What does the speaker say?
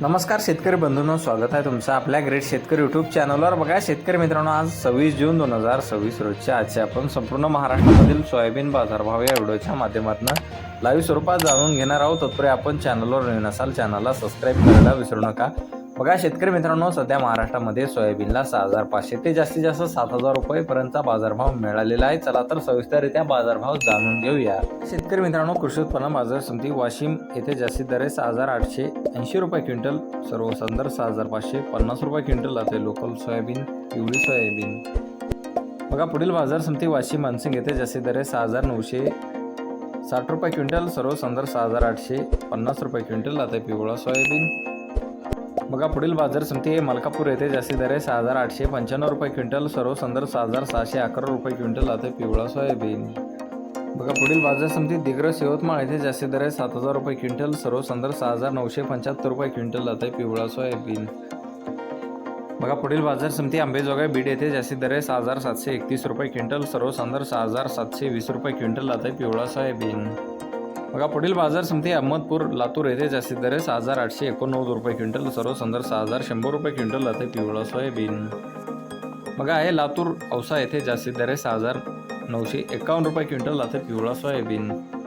नमस्कार शेतकरी बंधूंनो, स्वागत आहे तुमचं आपल्या ग्रेट शेतकरी यूट्यूब चॅनलवर। बघा शेतकरी मित्रांनो, आज 26 जून 2026 रोजच्या आजचे आपण संपूर्ण महाराष्ट्रामधील सोयाबीन बाजारभाव या व्हिडिओच्या माध्यमातून लाईव्ह स्वरूपात जाणून घेणार आहोत। तत्पूर्वी आपण चॅनलवर नवीन असाल चॅनलला सबस्क्राईब करायला विसरू नका। बघा शेतकरी मित्रांनो, सध्या महाराष्ट्रामध्ये सोयाबीनला 6500 ते जास्तीत जास्त 7000 रुपयेपर्यंतचा बाजारभाव मिळालेला आहे। चला तर सविस्तररित्या बाजारभाव जाणून घेऊया। शेतकरी मित्रांनो, कृषी उत्पन्न बाजार समिती वाशिम येथे जास्तीत दर 6880 रुपये क्विंटल, सर्वसाधारण 6550 रुपये क्विंटल आहे लोकल सोयाबीन, पिवळी सोयाबीन। बघा पुढील बाजार समिती वाशिम मानसिंग येथे जास्तीत दर 6960 रुपये क्विंटल, सर्वसाधारण 6850 रुपये क्विंटल आहे पिवळा सोयाबीन। बघा पुढील बाजार समिती मलकापूर येथे जास्तीत दर 6895 रुपये क्विंटल, सर्वसाधारण 6611 रुपये क्विंटल आहे पिवळा सोयाबीन। बघा पुढील बाजार समिती दिग्रस यवतमाळ येथे जास्तीत दर 7000 रुपये क्विंटल, सर्वसाधारण 6975 रुपये क्विंटल आहे पिवळा सोयाबीन। बघा पुढील बाजार समिती अंबेजोगाई बीड येथे जास्तीत दर 6731 रुपये क्विंटल, सर्वसाधारण 6720 रुपये क्विंटल आहे पिवळा सोयाबीन। बघा पुढील बाजार समिती अहमदपूर लातूर येथे जास्तीत दर 6889 रुपये क्विंटल, सर्वसाधारण 6100 रुपये क्विंटल आहे पिवळा सोयाबीन। बघा आहे लातूर औसा येथे जास्तीत दर 6951 रुपये क्विंटल आहे पिवळा सोयाबीन।